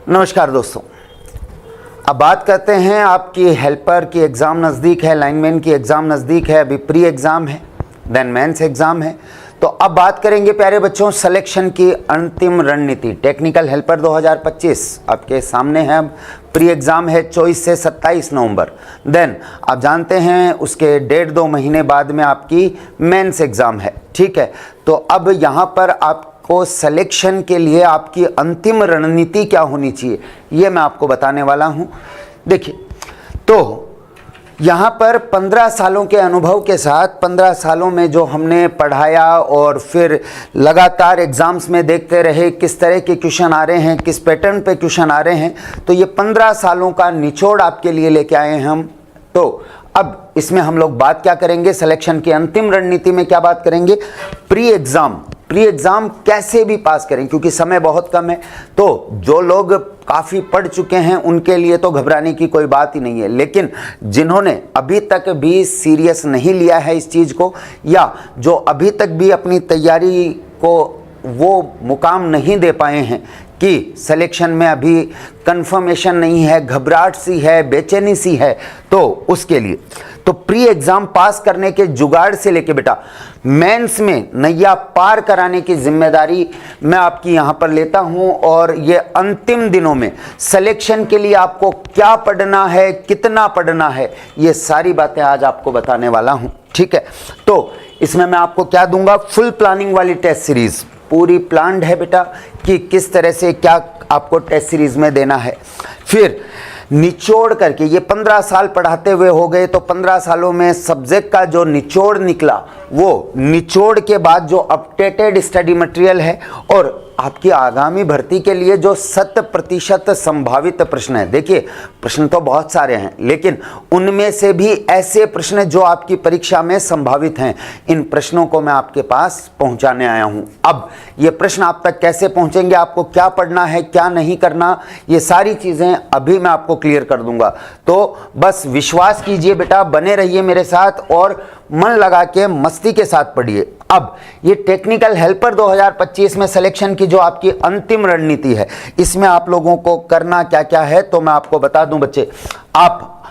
नमस्कार दोस्तों, अब बात करते हैं आपकी हेल्पर की एग्ज़ाम नज़दीक है, लाइनमैन की एग्ज़ाम नज़दीक है, अभी प्री एग्ज़ाम है, देन मेंस एग्ज़ाम है। तो अब बात करेंगे प्यारे बच्चों सिलेक्शन की अंतिम रणनीति। टेक्निकल हेल्पर 2025 आपके सामने है। अब प्री एग्ज़ाम है 24 से 27 नवंबर। देन आप जानते हैं उसके 1.5-2 महीने बाद में आपकी मेंस एग्ज़ाम है, ठीक है। तो अब यहाँ पर आपको सिलेक्शन के लिए आपकी अंतिम रणनीति क्या होनी चाहिए ये मैं आपको बताने वाला हूँ। देखिए, तो यहाँ पर 15 सालों के अनुभव के साथ 15 सालों में जो हमने पढ़ाया और फिर लगातार एग्ज़ाम्स में देखते रहे किस तरह के क्वेश्चन आ रहे हैं, किस पैटर्न पे क्वेश्चन आ रहे हैं, तो ये 15 सालों का निचोड़ आपके लिए लेके आए हैं हम। तो अब इसमें हम लोग बात क्या करेंगे, सिलेक्शन की अंतिम रणनीति में क्या बात करेंगे, प्री एग्ज़ाम कैसे भी पास करें, क्योंकि समय बहुत कम है। तो जो लोग काफ़ी पढ़ चुके हैं उनके लिए तो घबराने की कोई बात ही नहीं है, लेकिन जिन्होंने अभी तक भी सीरियस नहीं लिया है इस चीज़ को, या जो अभी तक भी अपनी तैयारी को वो मुकाम नहीं दे पाए हैं कि सिलेक्शन में अभी कंफर्मेशन नहीं है, घबराहट सी है, बेचैनी सी है, तो उसके लिए तो प्री एग्ज़ाम पास करने के जुगाड़ से लेके बेटा मेंस में नैया पार कराने की जिम्मेदारी मैं आपकी यहाँ पर लेता हूँ। और ये अंतिम दिनों में सिलेक्शन के लिए आपको क्या पढ़ना है, कितना पढ़ना है, ये सारी बातें आज आपको बताने वाला हूँ, ठीक है। तो इसमें मैं आपको क्या दूंगा, फुल प्लानिंग वाली टेस्ट सीरीज़ पूरी प्लान्ड है बेटा कि किस तरह से क्या आपको टेस्ट सीरीज़ में देना है। फिर निचोड़ करके ये 15 साल पढ़ाते हुए हो गए, तो 15 सालों में सब्जेक्ट का जो निचोड़ निकला, वो निचोड़ के बाद जो अपडेटेड स्टडी मटेरियल है और आपकी आगामी भर्ती के लिए जो 100% संभावित प्रश्न है। देखिए, प्रश्न तो बहुत सारे हैं, लेकिन उनमें से भी ऐसे प्रश्न जो आपकी परीक्षा में संभावित हैं, इन प्रश्नों को मैं आपके पास पहुंचाने आया हूं। अब ये प्रश्न आप तक कैसे पहुंचेंगे, आपको क्या पढ़ना है, क्या नहीं करना, ये सारी चीज़ें अभी मैं आपको क्लियर कर दूंगा। तो बस विश्वास कीजिए बेटा, बने रहिए मेरे साथ और मन लगा के मस्ती के साथ पढ़िए। अब ये टेक्निकल हेल्पर 2025 में सिलेक्शन की जो आपकी अंतिम रणनीति है, इसमें आप लोगों को करना क्या क्या है, तो मैं आपको बता दूं बच्चे। आप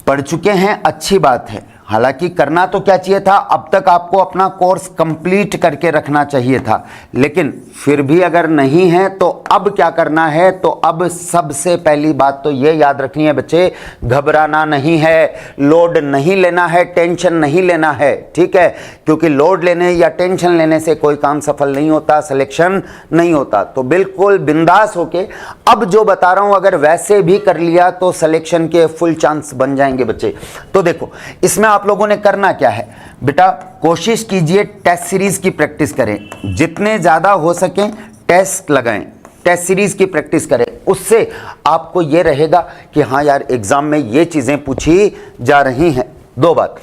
पढ़ चुके हैं, अच्छी बात है, हालांकि करना तो क्या चाहिए था, अब तक आपको अपना कोर्स कंप्लीट करके रखना चाहिए था, लेकिन फिर भी अगर नहीं है तो अब क्या करना है, तो अब सबसे पहली बात तो ये याद रखनी है बच्चे, घबराना नहीं है, लोड नहीं लेना है, टेंशन नहीं लेना है, ठीक है। क्योंकि लोड लेने या टेंशन लेने से कोई काम सफल नहीं होता, सिलेक्शन नहीं होता। तो बिल्कुल बिंदास होके अब जो बता रहा हूं अगर वैसे भी कर लिया तो सिलेक्शन के फुल चांस बन जाएंगे बच्चे। तो देखो, इसमें आप लोगों ने करना क्या है बेटा, कोशिश कीजिए टेस्ट सीरीज की प्रैक्टिस करें, जितने ज्यादा हो सके टेस्ट लगाएं, टेस्ट सीरीज की प्रैक्टिस करें। उससे आपको यह रहेगा कि हाँ यार, एग्जाम में ये चीजें पूछी जा रही हैं। दो बात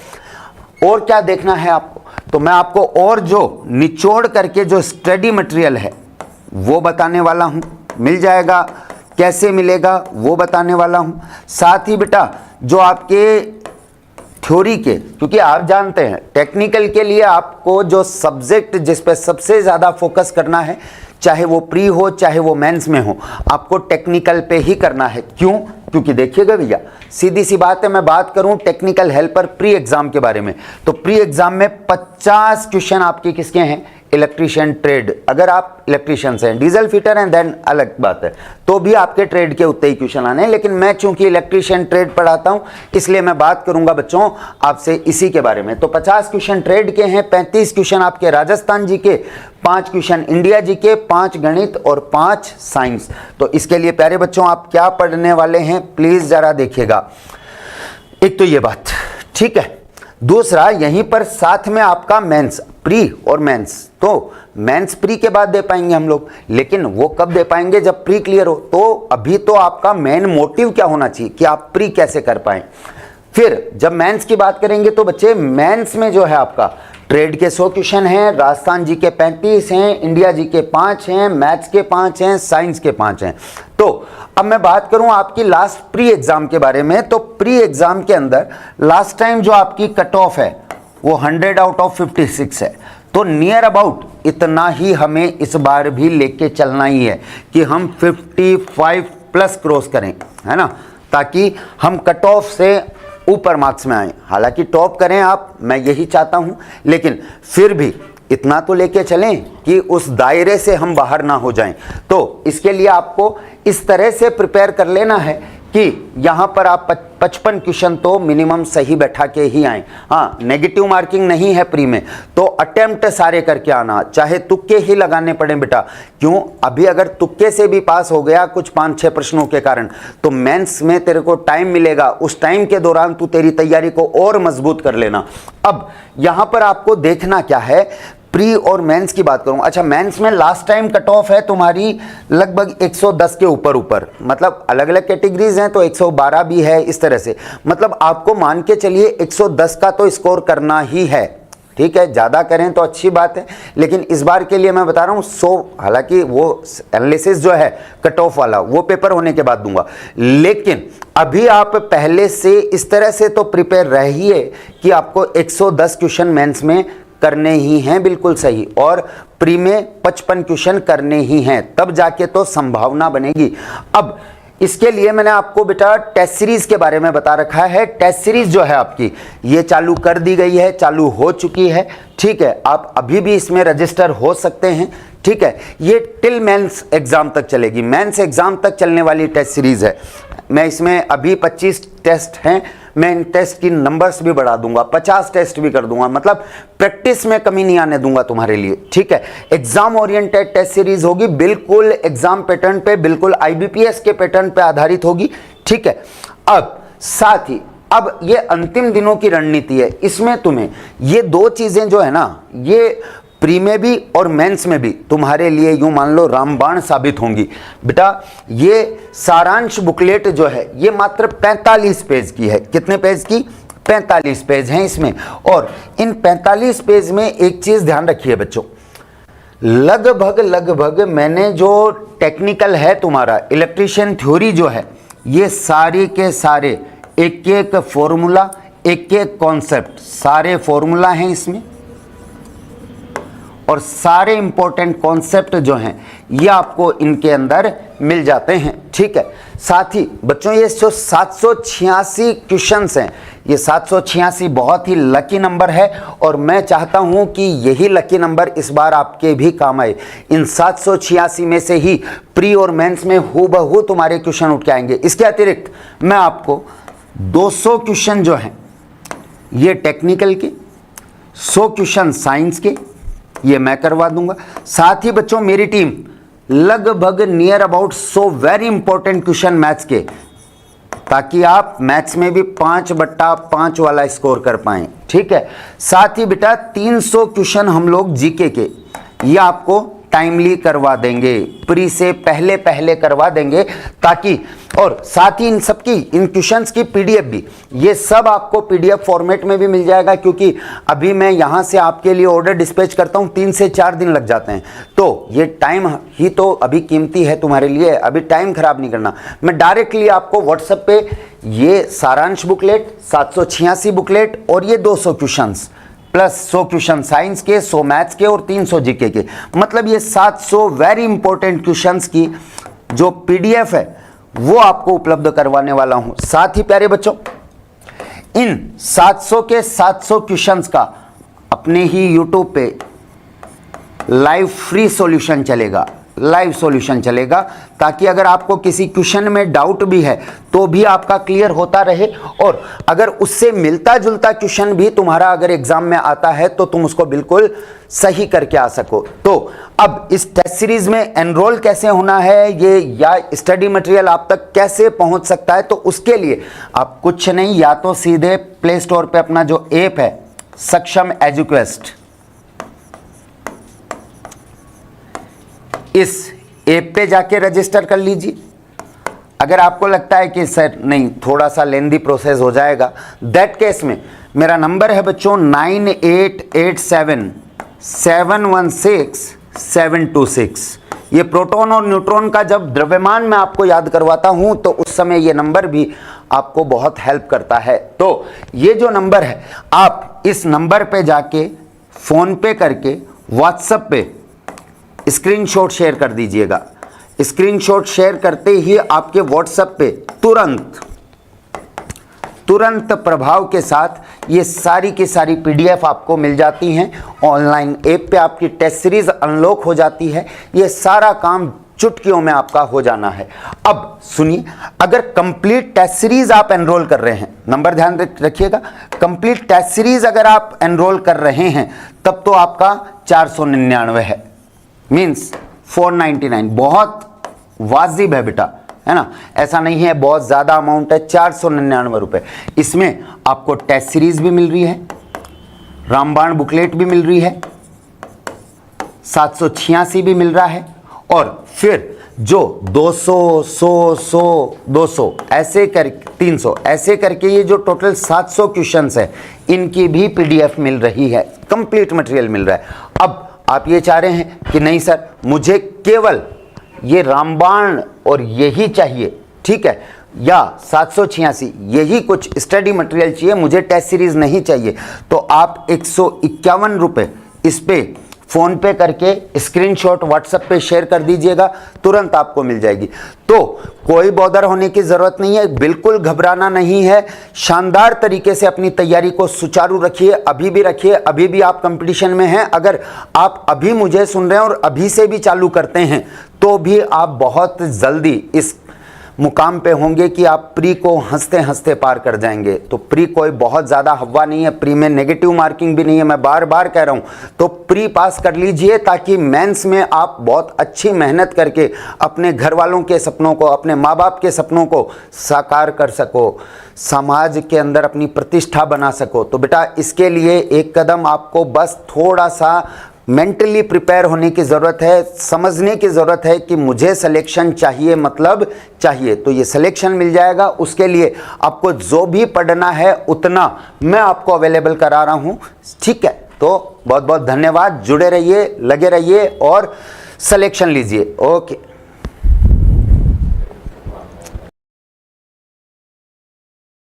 और क्या देखना है आपको, तो मैं आपको और जो निचोड़ करके जो स्टडी मटेरियल है वो बताने वाला हूं, मिल जाएगा, कैसे मिलेगा वो बताने वाला हूं। साथ ही बेटा जो आपके थ्योरी के, क्योंकि आप जानते हैं टेक्निकल के लिए आपको जो सब्जेक्ट जिस पे सबसे ज़्यादा फोकस करना है, चाहे वो प्री हो चाहे वो मेंस में हो, आपको टेक्निकल पे ही करना है। क्यों? क्योंकि देखिएगा भैया, सीधी सी बात है, मैं बात करूं टेक्निकल हेल्पर प्री एग्जाम के बारे में, तो प्री एग्जाम में 50 क्वेश्चन आपके किसके हैं, इलेक्ट्रीशियन ट्रेड। अगर आप इलेक्ट्रीशियन हैं, डीजल फिटर हैं, देन अलग बात है, तो भी आपके ट्रेड के उतने ही क्वेश्चन आने हैं। लेकिन मैं चूंकि इलेक्ट्रीशियन ट्रेड पढ़ाता हूं, इसलिए मैं बात करूंगा बच्चों आपसे इसी के बारे में। तो 50 क्वेश्चन ट्रेड के हैं, 35 क्वेश्चन आपके राजस्थान जी के, 5 क्वेश्चन इंडिया जी के, 5 गणित और 5 साइंस। तो इसके लिए प्यारे बच्चों आप क्या पढ़ने वाले हैं प्लीज जरा देखिएगा। एक तो ये बात, ठीक है। दूसरा, यहीं पर साथ में आपका मेंस, प्री और मेंस, तो मेंस प्री के बाद दे पाएंगे हम लोग, लेकिन वो कब दे पाएंगे, जब प्री क्लियर हो। तो अभी तो आपका मेन मोटिव क्या होना चाहिए कि आप प्री कैसे कर पाएं। फिर जब मेंस की बात करेंगे तो बच्चे मेंस में जो है आपका ट्रेड के 100 क्वेश्चन हैं, राजस्थान जी के 35 हैं, इंडिया जी के 5 हैं, मैथ्स के 5 हैं, साइंस के 5 हैं। तो अब मैं बात करूं आपकी लास्ट प्री एग्जाम के बारे में, तो प्री एग्जाम के अंदर लास्ट टाइम जो आपकी कट ऑफ है वो 100 आउट ऑफ 56 है। तो नियर अबाउट इतना ही हमें इस बार भी लेके चलना ही है कि हम 55 प्लस क्रॉस करें, है ना, ताकि हम कट ऑफ से ऊपर मार्क्स में आए। हालांकि टॉप करें आप, मैं यही चाहता हूं, लेकिन फिर भी इतना तो लेके चलें कि उस दायरे से हम बाहर ना हो जाएं। तो इसके लिए आपको इस तरह से प्रिपेयर कर लेना है कि यहाँ पर आप 55 क्वेश्चन तो मिनिमम सही बैठा के ही आए। हाँ, नेगेटिव मार्किंग नहीं है प्री में, तो अटेम्प्ट सारे करके आना, चाहे तुक्के ही लगाने पड़े बेटा। क्यों, अभी अगर तुक्के से भी पास हो गया कुछ 5-6 प्रश्नों के कारण, तो मेंस में तेरे को टाइम मिलेगा, उस टाइम के दौरान तू तेरी तैयारी को और मजबूत कर लेना। अब यहाँ पर आपको देखना क्या है, प्री और मेंस की बात करूं। अच्छा, मेंस में लास्ट टाइम कट ऑफ है तुम्हारी लगभग 110 के ऊपर, मतलब अलग अलग कैटेगरीज हैं तो 112 भी है, इस तरह से। मतलब आपको मान के चलिए 110 का तो स्कोर करना ही है, ठीक है। ज़्यादा करें तो अच्छी बात है, लेकिन इस बार के लिए मैं बता रहा हूँ 100, हालांकि वो एनालिसिस जो है कट ऑफ वाला वो पेपर होने के बाद दूंगा, लेकिन अभी आप पहले से इस तरह से तो प्रिपेयर रहिए कि आपको 110 क्वेश्चन मेंस में करने ही हैं बिल्कुल सही, और प्री में 55 क्वेश्चन करने ही हैं, तब जाके तो संभावना बनेगी। अब इसके लिए मैंने आपको बेटा टेस्ट सीरीज के बारे में बता रखा है। टेस्ट सीरीज जो है आपकी ये चालू कर दी गई है, चालू हो चुकी है, ठीक है। आप अभी भी इसमें रजिस्टर हो सकते हैं, ठीक है। ये टिल मेंस एग्जाम तक चलेगी, मेंस एग्जाम तक चलने वाली टेस्ट सीरीज है। मैं इसमें अभी 25 टेस्ट हैं, मैं इन टेस्ट की नंबर्स भी बढ़ा दूंगा, 50 टेस्ट भी कर दूंगा, मतलब प्रैक्टिस में कमी नहीं आने दूंगा तुम्हारे लिए, ठीक है। एग्जाम ओरिएंटेड टेस्ट सीरीज होगी, बिल्कुल एग्जाम पैटर्न पे, बिल्कुल आईबीपीएस के पैटर्न पे आधारित होगी, ठीक है। अब साथ ही अब ये अंतिम दिनों की रणनीति है, इसमें तुम्हें ये दो चीजें जो है ना, ये प्री में भी और मेंस में भी तुम्हारे लिए यूं मान लो रामबाण साबित होंगी बेटा। ये सारांश बुकलेट जो है ये मात्र 45 पेज की है। कितने पेज की? 45 पेज हैं इसमें। और इन 45 पेज में एक चीज ध्यान रखिए बच्चों, लगभग मैंने जो टेक्निकल है तुम्हारा इलेक्ट्रीशियन थ्योरी जो है, ये सारे के सारे एक एक फॉर्मूला, एक एक कॉन्सेप्ट, सारे फॉर्मूला हैं इसमें, और सारे इंपॉर्टेंट कॉन्सेप्ट जो हैं ये आपको इनके अंदर मिल जाते हैं, ठीक है। साथ ही बच्चों ये जो 786 क्वेश्चंस हैं, ये 786 बहुत ही लकी नंबर है, और मैं चाहता हूं कि यही लकी नंबर इस बार आपके भी काम आए। इन 786 में से ही प्री और मेंस में हूबहू तुम्हारे क्वेश्चन उठ के आएंगे। इसके अतिरिक्त मैं आपको 200 क्वेश्चन जो हैं ये टेक्निकल के, 100 क्वेश्चन साइंस के, ये मैं करवा दूंगा। साथ ही बच्चों मेरी टीम लगभग near about 100 very important question maths के, ताकि आप मैथ्स में भी 5/5 वाला स्कोर कर पाएं, ठीक है। साथ ही बेटा 300 क्वेश्चन हम लोग जीके के, ये आपको टाइमली करवा देंगे, प्री से पहले करवा देंगे, ताकि, और साथ ही इन सबकी, इन क्वेश्चंस की पीडीएफ भी, ये सब आपको पीडीएफ फॉर्मेट में भी मिल जाएगा, क्योंकि अभी मैं यहाँ से आपके लिए ऑर्डर डिस्पैच करता हूँ 3 से 4 दिन लग जाते हैं, तो ये टाइम ही तो अभी कीमती है तुम्हारे लिए, अभी टाइम खराब नहीं करना। मैं डायरेक्टली आपको व्हाट्सएप पे ये सारांश बुकलेट, 786 बुकलेट और ये 200 क्वेश्चंस प्लस 100 क्वेश्चन साइंस के, 100 मैथ्स के और 300 जीके के, मतलब ये 700 वेरी इंपॉर्टेंट क्वेश्चंस की जो पीडीएफ है वो आपको उपलब्ध करवाने वाला हूं। साथ ही प्यारे बच्चों, इन 700 के 700 क्वेश्चंस का अपने ही यूट्यूब पे लाइव फ्री सॉल्यूशन चलेगा, लाइव सॉल्यूशन चलेगा, ताकि अगर आपको किसी क्वेश्चन में डाउट भी है तो भी आपका क्लियर होता रहे, और अगर उससे मिलता जुलता क्वेश्चन भी तुम्हारा अगर एग्जाम में आता है तो तुम उसको बिल्कुल सही करके आ सको। तो अब इस टेस्ट सीरीज में एनरोल कैसे होना है ये, या स्टडी मटेरियल आप तक कैसे पहुंच सकता है, तो उसके लिए आप कुछ नहीं, या तो सीधे प्ले स्टोर पे अपना जो ऐप है सक्षम एजुक्वेस्ट, इस ऐप पे जाके रजिस्टर कर लीजिए। अगर आपको लगता है कि सर नहीं थोड़ा सा लेंदी प्रोसेस हो जाएगा, दैट केस में मेरा नंबर है बच्चों 9887716726। ये प्रोटॉन और न्यूट्रॉन का जब द्रव्यमान मैं आपको याद करवाता हूं तो उस समय ये नंबर भी आपको बहुत हेल्प करता है। तो ये जो नंबर है, आप इस नंबर पे जाके फ़ोन पे करके व्हाट्सएप पे स्क्रीनशॉट शेयर कर दीजिएगा। स्क्रीनशॉट शेयर करते ही आपके व्हाट्सएप पे तुरंत प्रभाव के साथ ये सारी की सारी पीडीएफ आपको मिल जाती हैं। ऑनलाइन ऐप पे आपकी टेस्ट सीरीज अनलॉक हो जाती है। ये सारा काम चुटकियों में आपका हो जाना है। अब सुनिए, अगर कंप्लीट टेस्ट सीरीज आप एनरोल कर रहे हैं, नंबर ध्यान रखिएगा, कंप्लीट टेस्ट सीरीज अगर आप एनरोल कर रहे हैं तब तो आपका 499 है, मींस 499। बहुत वाजिब है बेटा, है ना, ऐसा नहीं है बहुत ज़्यादा अमाउंट है, 499 रुपये। इसमें आपको टेस्ट सीरीज भी मिल रही है, रामबाण बुकलेट भी मिल रही है, 786 भी मिल रहा है, और फिर जो 200 100 200 ऐसे कर 300 ऐसे करके ये जो टोटल 700 क्वेश्चंस है, इनकी भी पीडीएफ मिल रही है, कंप्लीट मटेरियल मिल रहा है। अब आप ये चाह रहे हैं कि नहीं सर, मुझे केवल ये रामबाण और यही चाहिए, ठीक है, या 786 यही कुछ स्टडी मटेरियल चाहिए, मुझे टेस्ट सीरीज नहीं चाहिए, तो आप 151 रुपये इस पे फ़ोन पे करके स्क्रीनशॉट व्हाट्सएप पे शेयर कर दीजिएगा, तुरंत आपको मिल जाएगी। तो कोई बॉदर होने की ज़रूरत नहीं है, बिल्कुल घबराना नहीं है। शानदार तरीके से अपनी तैयारी को सुचारू रखिए, अभी भी रखिए, अभी भी आप कंपटीशन में हैं। अगर आप अभी मुझे सुन रहे हैं और अभी से भी चालू करते हैं तो भी आप बहुत जल्दी इस मुकाम पे होंगे कि आप प्री को हंसते हंसते पार कर जाएंगे। तो प्री कोई बहुत ज़्यादा हवा नहीं है, प्री में नेगेटिव मार्किंग भी नहीं है, मैं बार बार कह रहा हूँ। तो प्री पास कर लीजिए ताकि मेंस में आप बहुत अच्छी मेहनत करके अपने घर वालों के सपनों को, अपने माँ बाप के सपनों को साकार कर सको, समाज के अंदर अपनी प्रतिष्ठा बना सको। तो बेटा इसके लिए एक कदम आपको बस थोड़ा सा मेंटली प्रिपेयर होने की ज़रूरत है, समझने की ज़रूरत है कि मुझे सिलेक्शन चाहिए, मतलब चाहिए। तो ये सिलेक्शन मिल जाएगा, उसके लिए आपको जो भी पढ़ना है उतना मैं आपको अवेलेबल करा रहा हूँ, ठीक है। तो बहुत बहुत धन्यवाद, जुड़े रहिए, लगे रहिए और सिलेक्शन लीजिए। ओके।